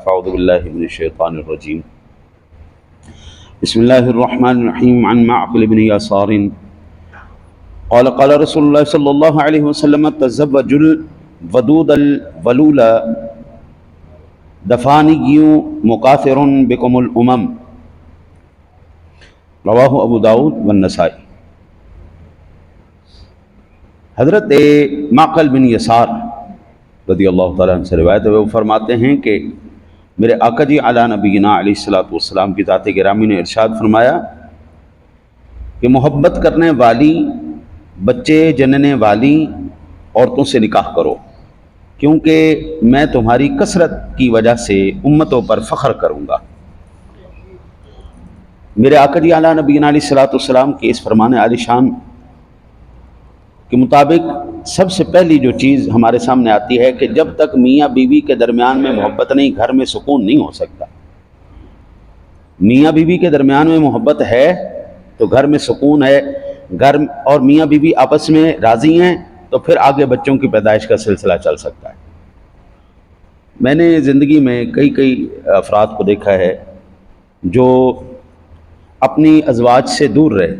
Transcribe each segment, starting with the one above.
فاعوذ باللہ من الشیطان الرجیم بسم اللہ الرحمن الرحیم عن معقل بن یسار قال قال رسول اللہ صلی اللہ علیہ وسلم تزوج الودود الولول دفانی مکاثر بکم الامم رواہ ابو داؤد والنسائی۔ حضرت معقل بن یسار رضی اللہ تعالیٰ عنہ سے روایت ہے، وہ فرماتے ہیں کہ میرے آقا جی علی نبینا علیہ الصلوۃ والسلام کی ذات گرامی نے ارشاد فرمایا کہ محبت کرنے والی، بچے جننے والی عورتوں سے نکاح کرو، کیونکہ میں تمہاری کثرت کی وجہ سے امتوں پر فخر کروں گا۔ میرے آقا جی علی نبینا علیہ الصلوۃ والسلام کے اس فرمان عالی شان کے مطابق سب سے پہلی جو چیز ہمارے سامنے آتی ہے کہ جب تک میاں بیوی کے درمیان میں محبت نہیں، گھر میں سکون نہیں ہو سکتا۔ میاں بیوی کے درمیان میں محبت ہے تو گھر میں سکون ہے، گھر اور میاں بیوی آپس میں راضی ہیں تو پھر آگے بچوں کی پیدائش کا سلسلہ چل سکتا ہے۔ میں نے زندگی میں کئی افراد کو دیکھا ہے جو اپنی ازواج سے دور رہے۔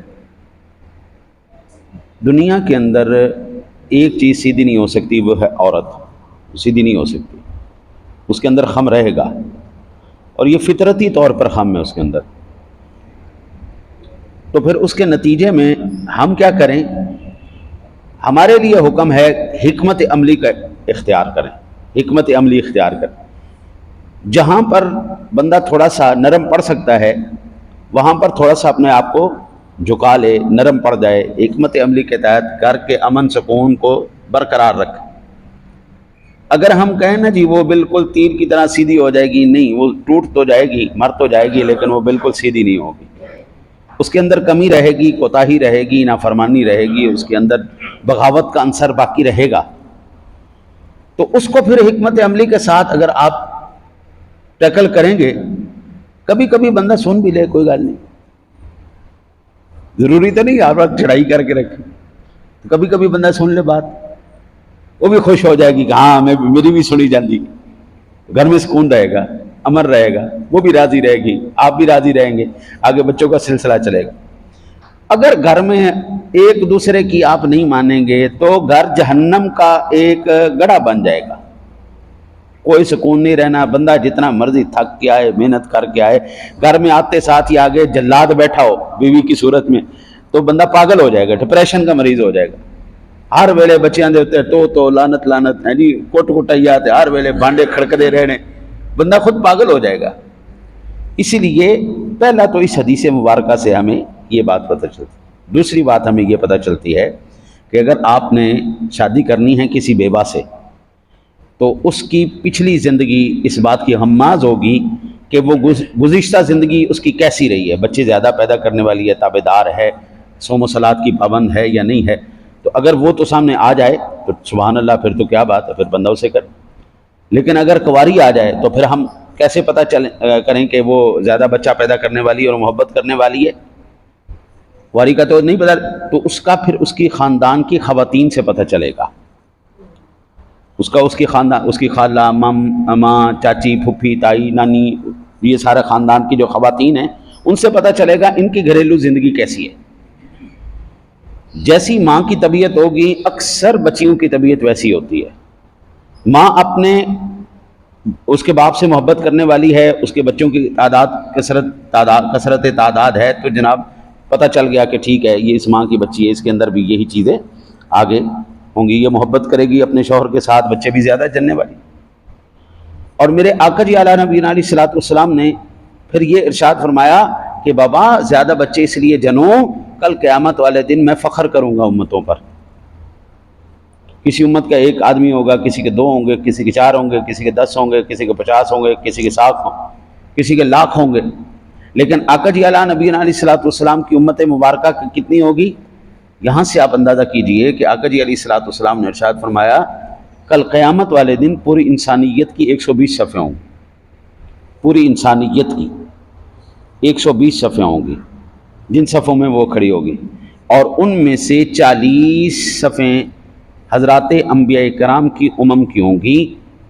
دنیا کے اندر ایک چیز سیدھی نہیں ہو سکتی، وہ ہے عورت، سیدھی نہیں ہو سکتی، اس کے اندر خم رہے گا، اور یہ فطرتی طور پر خم ہے اس کے اندر۔ تو پھر اس کے نتیجے میں ہم کیا کریں؟ ہمارے لیے حکم ہے حکمت عملی کا اختیار کریں، حکمت عملی اختیار کریں۔ جہاں پر بندہ تھوڑا سا نرم پڑ سکتا ہے وہاں پر تھوڑا سا اپنے آپ کو جھکا لے، نرم پڑ جائے، حکمت عملی کے تحت گھر کے امن سکون کو برقرار رکھے۔ اگر ہم کہیں نا جی وہ بالکل تیر کی طرح سیدھی ہو جائے گی، نہیں، وہ ٹوٹ تو جائے گی، مر تو جائے گی، لیکن وہ بالکل سیدھی نہیں ہوگی۔ اس کے اندر کمی رہے گی، کوتاہی رہے گی، نافرمانی رہے گی، اس کے اندر بغاوت کا عنصر باقی رہے گا۔ تو اس کو پھر حکمت عملی کے ساتھ اگر آپ ٹیکل کریں گے، کبھی کبھی بندہ سن بھی لے، کوئی گل نہیں، ضروری تو نہیں آپ وقت چڑھائی کر کے رکھیں، کبھی کبھی بندہ سن لے بات، وہ بھی خوش ہو جائے گی کہ ہاں میری بھی سنی جاندی، گھر میں سکون رہے گا، امن رہے گا، وہ بھی راضی رہے گی، آپ بھی راضی رہیں گے، آگے بچوں کا سلسلہ چلے گا۔ اگر گھر میں ایک دوسرے کی آپ نہیں مانیں گے تو گھر جہنم کا ایک گڑھا بن جائے گا، کوئی سکون نہیں رہنا۔ بندہ جتنا مرضی تھک کے آئے، محنت کر کے آئے، گھر میں آتے ساتھ ہی آگے جلاد بیٹھا ہو بیوی کی صورت میں تو بندہ پاگل ہو جائے گا، ڈپریشن کا مریض ہو جائے گا۔ ہر ویلے بچیاں دے ہوتے تو لانت ہے جی، کوٹ کٹائیات، ہر ویلے بانڈے کھڑکدے رہنے، بندہ خود پاگل ہو جائے گا۔ اسی لیے پہلا تو اس حدیث مبارکہ سے ہمیں یہ بات پتہ چلتی۔ دوسری بات ہمیں یہ پتہ چلتی ہے کہ اگر آپ نے شادی کرنی ہے کسی بیوہ سے تو اس کی پچھلی زندگی اس بات کی ہماز ہوگی کہ وہ گزشتہ زندگی اس کی کیسی رہی ہے، بچے زیادہ پیدا کرنے والی ہے، تابع دار ہے، صوم و صلاۃ کی پابند ہے یا نہیں ہے۔ تو اگر وہ تو سامنے آ جائے تو سبحان اللہ، پھر تو کیا بات ہے، پھر بندہ اسے کرے۔ لیکن اگر کنواری آ جائے تو پھر ہم کیسے پتہ کریں کہ وہ زیادہ بچہ پیدا کرنے والی اور محبت کرنے والی ہے؟ کنواری کا تو نہیں پتہ، تو اس کا پھر اس کی خاندان کی خواتین سے پتہ چلے گا، اس کی خاندان، اس کی خالہ، ماں، چاچی، پھوپھی، تائی، نانی، یہ سارے خاندان کی جو خواتین ہیں ان سے پتہ چلے گا ان کی گھریلو زندگی کیسی ہے۔ جیسی ماں کی طبیعت ہوگی اکثر بچیوں کی طبیعت ویسی ہوتی ہے۔ ماں اپنے اس کے باپ سے محبت کرنے والی ہے، اس کے بچوں کی کثرت تعداد ہے تو جناب پتہ چل گیا کہ ٹھیک ہے یہ اس ماں کی بچی ہے، اس کے اندر بھی یہی چیزیں آگے ہوں گی، یہ محبت کرے گی اپنے شوہر کے ساتھ، بچے بھی زیادہ جننے والی۔ اور میرے آقا جی علیہ نبینا علیہ الصلوۃ والسلام نے پھر یہ ارشاد فرمایا کہ بابا زیادہ بچے اس لیے جنو، کل قیامت والے دن میں فخر کروں گا امتوں پر۔ کسی امت کا ایک آدمی ہوگا، کسی کے 2 ہوں گے، کسی کے 4 ہوں گے، کسی کے 10 ہوں گے، کسی کے 50 ہوں گے، کسی کے 100 ہوں، کسی کے لاکھ ہوں گے، لیکن آقا جی علیہ نبینا علیہ الصلوۃ والسلام کی امت مبارکہ کتنی ہوگی؟ یہاں سے آپ اندازہ کیجئے کہ آقا جی علیہ الصلوۃ والسلام نے ارشاد فرمایا کل قیامت والے دن پوری انسانیت کی 120 صفیں ہوں گی، پوری انسانیت کی 120 صفیں ہوں گی، جن صفوں میں وہ کھڑی ہوگی، اور ان میں سے 40 صفیں حضرات انبیاء کرام کی امم کی ہوں گی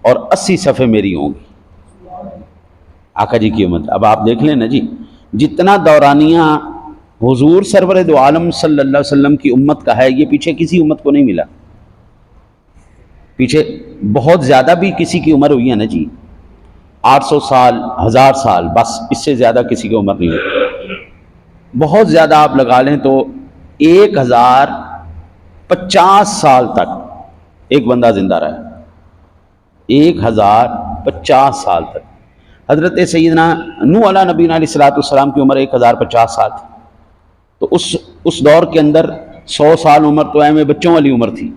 اور 80 صفیں میری ہوں گی۔ آقا جی کی امت. اب آپ دیکھ لیں نا جی، جتنا دورانیہ حضور سرور دو عالم صلی اللہ علیہ وسلم کی امت کا ہے، یہ پیچھے کسی امت کو نہیں ملا. پیچھے بہت زیادہ بھی کسی کی عمر ہوئی ہے نا جی، 800 سال 1000 سال، بس اس سے زیادہ کسی کی عمر نہیں ہوئی. بہت زیادہ آپ لگا لیں تو 1050 سال تک ایک بندہ زندہ رہا. 1050 سال تک. حضرت سیدنا نوح علیہ نبینا علیہ الصلوۃ والسلام کی عمر 1050 سال تھی. تو اس دور کے اندر 100 سال عمر تو ایم بچوں والی عمر تھی.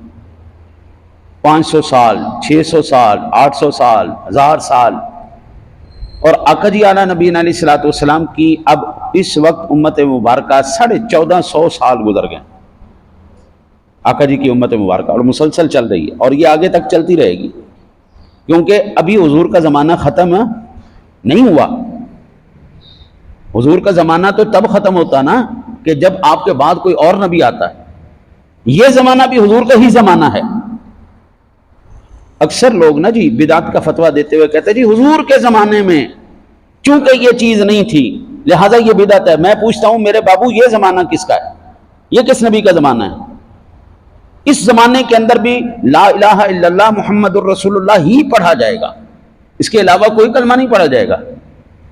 500 سال 600 سال 800 سال 1000 سال. اور آقا جی اعلیٰ نبینا علیہ الصلوۃ والسلام کی اب اس وقت امت مبارکہ 1450 سال گزر گئے آقا جی کی امت مبارکہ، اور مسلسل چل رہی ہے، اور یہ آگے تک چلتی رہے گی، کیونکہ ابھی حضور کا زمانہ ختم نہیں ہوا. حضور کا زمانہ تو تب ختم ہوتا نا کہ جب آپ کے بعد کوئی اور نبی آتا ہے. یہ زمانہ بھی حضور کا ہی زمانہ ہے. اکثر لوگ نا جی بدعت کا فتویٰ دیتے ہوئے کہتے ہیں جی حضور کے زمانے میں چونکہ یہ چیز نہیں تھی لہٰذا یہ بدعت ہے. میں پوچھتا ہوں میرے بابو، یہ زمانہ کس کا ہے؟ یہ کس نبی کا زمانہ ہے؟ اس زمانے کے اندر بھی لا الہ الا اللہ محمد الرسول اللہ ہی پڑھا جائے گا، اس کے علاوہ کوئی کلمہ نہیں پڑھا جائے گا.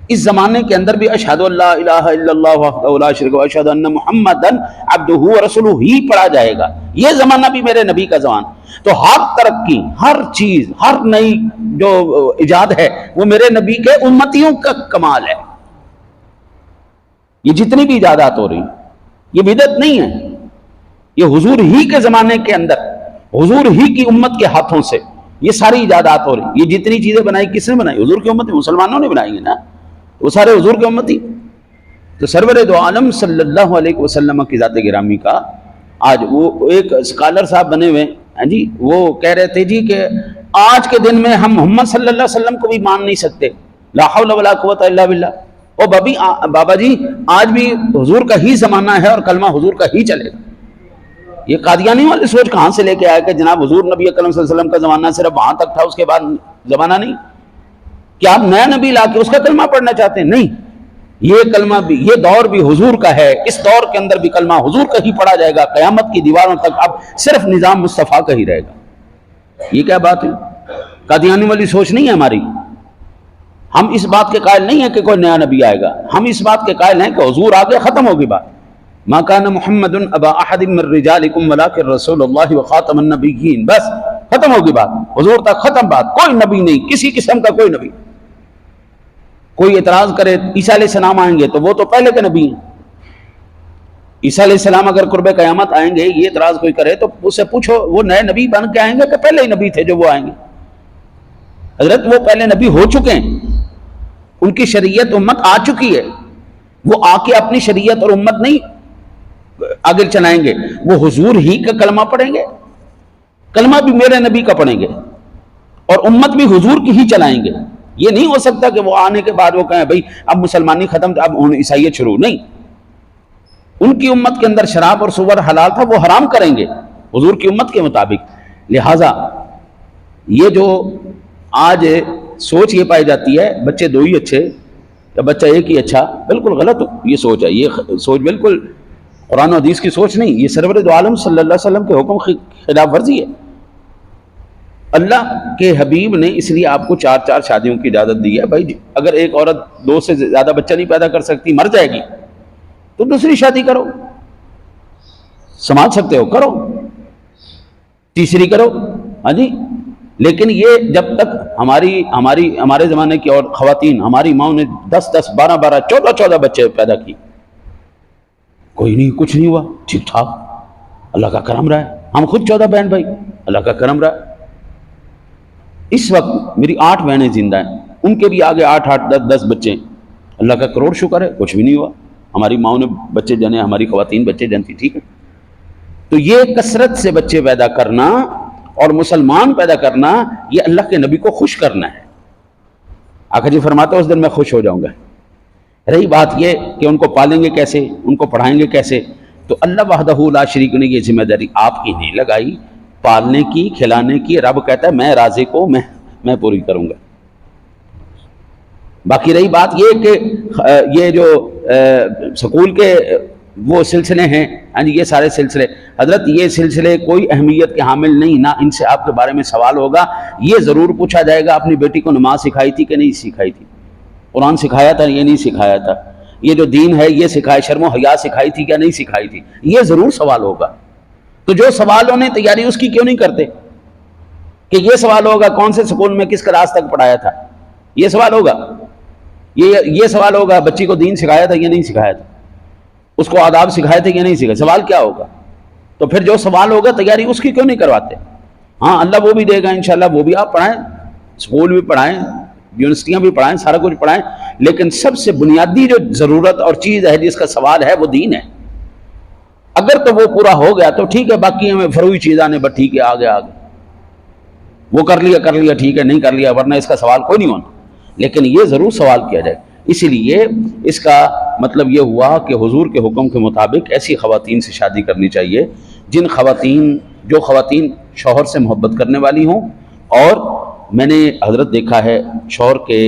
اس زمانے کے اندر بھی اشہد ان لا الہ الا اللہ وحدہ لا شریک لہ واشہد ان محمدا عبدہ ورسولہ ہی پڑھا جائے گا. یہ زمانہ بھی میرے نبی کا زمانہ. تو ہر ترقی، ہر چیز، ہر نئی جو ایجاد ہے وہ میرے نبی کے امتیوں کا کمال ہے. یہ جتنی بھی ایجادات ہو رہی یہ بدعت نہیں ہے، یہ حضور ہی کے زمانے کے اندر حضور ہی کی امت کے ہاتھوں سے یہ ساری ایجادات ہو رہی. یہ جتنی چیزیں بنائی کس نے بنائی؟ حضور کی امت، مسلمانوں نے بنائی ہیں نا، وہ سارے حضور کی امت ہی. تو سرور دو عالم صلی اللہ علیہ وسلم کی ذات گرامی کا آج وہ ایک اسکالر صاحب بنے ہوئے ہیں جی، وہ کہہ رہے تھے جی کہ آج کے دن میں ہم محمد صلی اللہ علیہ وسلم کو بھی مان نہیں سکتے. لا حول ولا قوت الا باللہ. او بابا جی آج بھی حضور کا ہی زمانہ ہے اور کلمہ حضور کا ہی چلے گا. یہ قادیانی والی سوچ کہاں سے لے کے آیا کہ جناب حضور نبی اکرم صلی اللہ علیہ وسلم کا زمانہ صرف وہاں تک تھا، اس کے بعد زمانہ نہیں؟ کیا آپ نیا نبی لا کے اس کا کلمہ پڑھنا چاہتے ہیں؟ نہیں، یہ کلمہ بھی، یہ دور بھی حضور کا ہے. اس دور کے اندر بھی کلمہ حضور کا ہی پڑھا جائے گا قیامت کی دیواروں تک. اب صرف نظام مصطفیٰ کا ہی رہے گا. یہ کیا بات ہے؟ قادیانی والی سوچ نہیں ہے ہماری. ہم اس بات کے قائل نہیں ہیں کہ کوئی نیا نبی آئے گا. ہم اس بات کے قائل ہیں کہ حضور آگے، ختم ہوگی بات. ما کان محمد ابا احد من رجالکم ولکن رسول اللہ وخاتم النبیین. بس ختم ہوگی بات، حضور تک ختم بات. کوئی نبی نہیں، کسی قسم کا کوئی نبی. کوئی اعتراض کرے عیسیٰ علیہ السلام آئیں گے تو وہ تو پہلے کے نبی ہیں. عیسیٰ علیہ السلام اگر قرب قیامت آئیں گے، یہ اعتراض کوئی کرے تو اس سے پوچھو وہ نئے نبی بن کے آئیں گے کہ پہلے ہی نبی تھے جو وہ آئیں گے؟ حضرت وہ پہلے نبی ہو چکے ہیں، ان کی شریعت امت آ چکی ہے. وہ آ کے اپنی شریعت اور امت نہیں آگے چلائیں گے، وہ حضور ہی کا کلمہ پڑھیں گے. کلمہ بھی میرے نبی کا پڑھیں گے اور امت بھی حضور کی ہی چلائیں گے. یہ نہیں ہو سکتا کہ وہ آنے کے بعد وہ کہیں بھئی اب مسلمانی ختم، اب عیسائیت شروع. نہیں، ان کی امت کے اندر شراب اور سور حلال تھا، وہ حرام کریں گے حضور کی امت کے مطابق. لہٰذا یہ جو آج سوچ یہ پائی جاتی ہے بچے دو ہی اچھے یا بچہ ایک ہی اچھا، بالکل غلط یہ سوچ ہے. یہ سوچ بالکل قرآن و حدیث کی سوچ نہیں، یہ سرور دو عالم صلی اللہ علیہ وسلم کے حکم خلاف ورزی ہے. اللہ کے حبیب نے اس لیے آپ کو 4 شادیوں کی اجازت دی ہے. بھائی اگر ایک عورت 2 سے زیادہ بچہ نہیں پیدا کر سکتی، مر جائے گی، تو دوسری شادی کرو. سمجھ سکتے ہو کرو، تیسری کرو. ہاں جی، لیکن یہ جب تک ہمارے زمانے کی اور خواتین، ہماری ماؤں نے 10 12 14 بچے پیدا کی، کوئی نہیں، کچھ نہیں ہوا، ٹھیک ٹھاک، اللہ کا کرم رہا ہے. ہم خود 14 بہن بھائی، اللہ کا کرم رہا ہے. اس وقت میری 8 بہنیں زندہ ہیں، ان کے بھی آگے 8 10 بچے ہیں. اللہ کا کروڑ شکر ہے، کچھ بھی نہیں ہوا. ہماری ماؤں نے بچے جنے، ہماری خواتین بچے جنتی. ٹھیک ہے، تو یہ کثرت سے بچے پیدا کرنا اور مسلمان پیدا کرنا، یہ اللہ کے نبی کو خوش کرنا ہے. آقا جی فرماتا ہے اس دن میں خوش ہو جاؤں گا. رہی بات یہ کہ ان کو پالیں گے کیسے، ان کو پڑھائیں گے کیسے، تو اللہ وحدہ لا شریک نے یہ ذمہ داری آپ کی نہیں لگائی پالنے کی، کھلانے کی. رب کہتا ہے میں رازق کو میں پوری کروں گا. باقی رہی بات یہ کہ یہ جو سکول کے وہ سلسلے ہیں، ہاں جی، یہ سارے سلسلے، حضرت یہ سلسلے کوئی اہمیت کے حامل نہیں، نہ ان سے آپ کے بارے میں سوال ہوگا۔ یہ ضرور پوچھا جائے گا اپنی بیٹی کو نماز سکھائی تھی کہ نہیں سکھائی تھی، قرآن سکھایا تھا یہ نہیں سکھایا تھا، یہ جو دین ہے یہ سکھائے، شرم و حیا سکھائی تھی کیا نہیں سکھائی تھی، یہ ضرور سوال ہوگا۔ تو جو سوال ہونے تیاری اس کی کیوں نہیں کرتے کہ یہ سوال ہوگا کون سے سکول میں کس کلاس تک پڑھایا تھا، یہ سوال ہوگا، یہ سوال ہوگا بچی کو دین سکھایا تھا یہ نہیں سکھایا تھا، اس کو آداب سکھائے تھے یا نہیں سکھائے، سوال کیا ہوگا؟ تو پھر جو سوال ہوگا تیاری اس کی کیوں نہیں کرواتے؟ ہاں اللہ وہ بھی دے گا انشاءاللہ، وہ بھی آپ پڑھائیں، اسکول بھی پڑھائیں، یونیورسٹیاں بھی پڑھائیں، سارا کچھ پڑھائیں، لیکن سب سے بنیادی جو ضرورت اور چیز ہے جس کا سوال ہے وہ دین ہے۔ اگر تو وہ پورا ہو گیا تو ٹھیک ہے، باقی ہمیں فروعی چیزاں نے بس ٹھیک ہے آگے وہ کر لیا ٹھیک ہے، نہیں کر لیا ورنہ اس کا سوال کوئی نہیں ہونا، لیکن یہ ضرور سوال کیا جائے۔ اسی لیے اس کا مطلب یہ ہوا کہ حضور کے حکم کے مطابق ایسی خواتین سے شادی کرنی چاہیے جو خواتین شوہر سے محبت کرنے والی ہوں، اور میں نے حضرت دیکھا ہے شوہر کے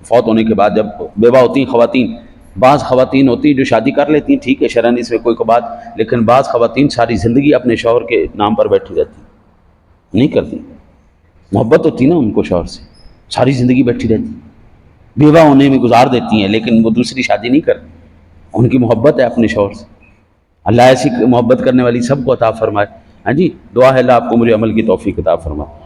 فوت ہونے کے بعد جب بیوہ ہوتی ہیں خواتین، بعض خواتین ہوتی جو شادی کر لیتی ہیں ٹھیک ہے شرعاً اس میں کوئی بات، لیکن بعض خواتین ساری زندگی اپنے شوہر کے نام پر بیٹھی رہتی، نہیں کرتی، محبت ہوتی نا ان کو شوہر سے، ساری زندگی بیٹھی رہتی، بیوہ ہونے میں گزار دیتی ہیں لیکن وہ دوسری شادی نہیں کرتی، ان کی محبت ہے اپنے شوہر سے۔ اللہ ایسی محبت کرنے والی سب کو عطا فرمائے۔ ہاں جی، دعا ہے اللہ آپ کو مجھے عمل کی توفیق عطا فرمائے۔